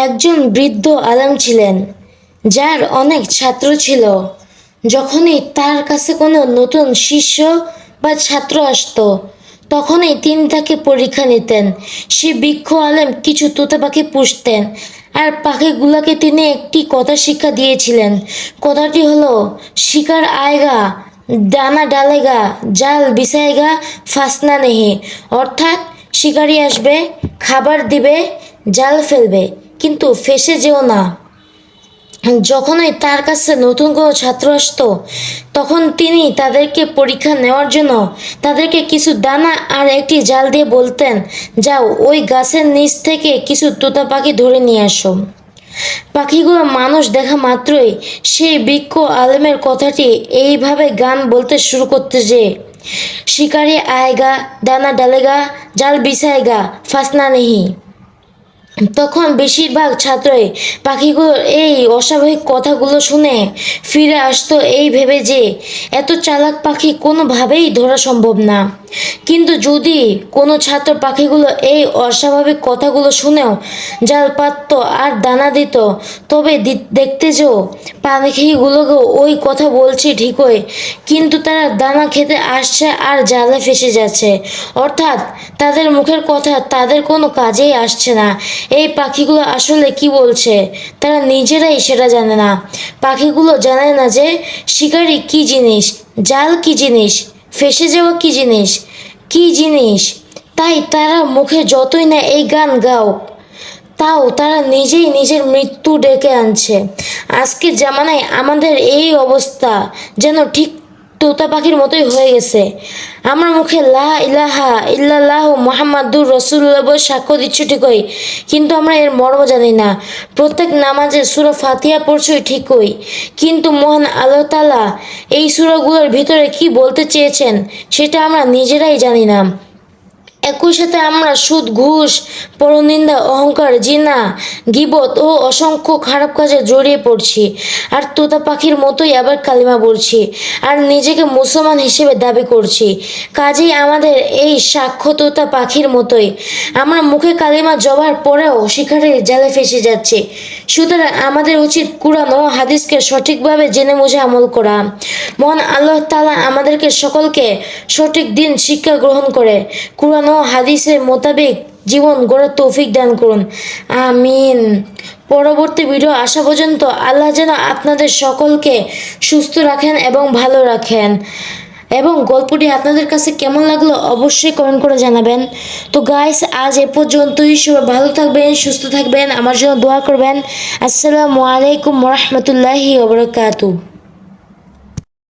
একজন বৃদ্ধ আলেম ছিলেন, যার অনেক ছাত্র ছিল। যখনই তার কাছে কোনো নতুন শিষ্য বা ছাত্র আসতো, তখনই তিনি তাকে পরীক্ষা নিতেন। সে বৃক্ষ আলেম কিছু তোতা পাখি পুষতেন, আর পাখিগুলোকে তিনি একটি কথা শিক্ষা দিয়েছিলেন। কথাটি হলো, শিকার আয়েগা, দানা ডালেগা, জাল বিছায়েগা, ফাসনা নেহি। অর্থাৎ শিকারি আসবে, খাবার দিবে, জাল ফেলবে, কিন্তু ফেঁসে যেও না। যখনই তার কাছে নতুন কোনো ছাত্র আসতো, তখন তিনি তাদেরকে পরীক্ষা নেওয়ার জন্য তাদেরকে কিছু দানা আর একটি জাল দিয়ে বলতেন, যাও ওই গাছের নিচ থেকে কিছু তোতা পাখি ধরে নিয়ে আসো। পাখিগুলো মানুষ দেখা মাত্রই সেই বৃক্ষ আলেমের কথাটি এইভাবে গান বলতে শুরু করতে যে, শিকারি আয়েগা, দানা ডালেগা, জাল বিছায়েগা, ফাসনা নেহি। তখন বেশিরভাগ ছাত্রই পাখিগুলোর এই অস্বাভাবিক কথাগুলো শুনে ফিরে আসতো এই ভেবে যে এত চালাক পাখি কোনোভাবেই ধরা সম্ভব না। কিন্তু যদি কোনো ছাত্র পাখিগুলো এই অস্বাভাবিক কথাগুলো শুনেও জাল পাতত আর দানা দিত, তবে দেখতে যে পাখিগুলোকে ওই কথা বলছে ঠিকই, কিন্তু তারা দানা খেতে আসছে আর জালে ফেসে যাচ্ছে। অর্থাৎ তাদের মুখের কথা তাদের কোনো কাজেই আসছে না। এই পাখিগুলো আসলে কি বলছে তারা নিজেরাই সেটা জানে না। পাখিগুলো জানে না যে শিকারি কি জিনিস, জাল কি জিনিস, ফেসে যাওয়া কি জিনিস, কি জিনিস। তাই তারা মুখে যতই না এই গান গাও, তাও তারা নিজেই নিজের মৃত্যু ডেকে আনছে। আজকের জামানায় আমাদের এই অবস্থা যেন ঠিক তোতা পাখির মতোই হয়ে গেছে। আমার মুখে লা ইলাহা ইল্লাল্লাহু মুহাম্মাদুর রাসূলুল্লাহ বলে সাক্ষ্য দিচ্ছি ঠিকই, কিন্তু আমরা এর মর্ম জানি না। প্রত্যেক নামাজে সূরা ফাতিহা পড়ছি ঠিকই, কিন্তু মহান আল্লাহ তাআলা এই সূরাগুলোর ভিতরে কি বলতে চেয়েছেন সেটা আমরা নিজেরাই জানি না। একই সাথে আমরা সুদ, ঘুষ, পরনিন্দা, অহংকার, জিনা, গীবত ও অসংখ্য খারাপ কাজে জড়িয়ে পড়ছি। আর তোতা পাখির মতোই আবার কালিমা বলছি আর নিজেকে মুসলমান হিসেবে দাবি করছি। কাজেই আমাদের এই সাক্ষ্য তোতা পাখির মতোই। আমরা মুখে কালিমা জবার পরেও শিকারের জালে ফেসে যাচ্ছি। সুতরাং আমাদের উচিত কুরআন ও হাদিসকে সঠিকভাবে জেনে বুঝে আমল করা। মহান আল্লাহ তাআলা আমাদেরকে সকলকে সঠিক দিন শিক্ষা গ্রহণ করে কুরআন ও হাদিসের মোতাবেক জীবন গড়ার তৌফিক দান করুন। আমিন। পরবর্তী ভিডিও আসা পর্যন্ত আল্লাহ যেন আপনাদের সকলকে সুস্থ রাখেন এবং ভালো রাখেন। এবং গল্পটি আপনাদের কাছে কেমন লাগলো অবশ্যই কমেন্ট করে জানাবেন। তো গাইস, আজ এ পর্যন্তই। সবাই ভালো থাকবেন, সুস্থ থাকবেন, আমার জন্য দোয়া করবেন। আসসালামু আলাইকুম ওয়া রাহমাতুল্লাহি ওয়া বারাকাতুহু।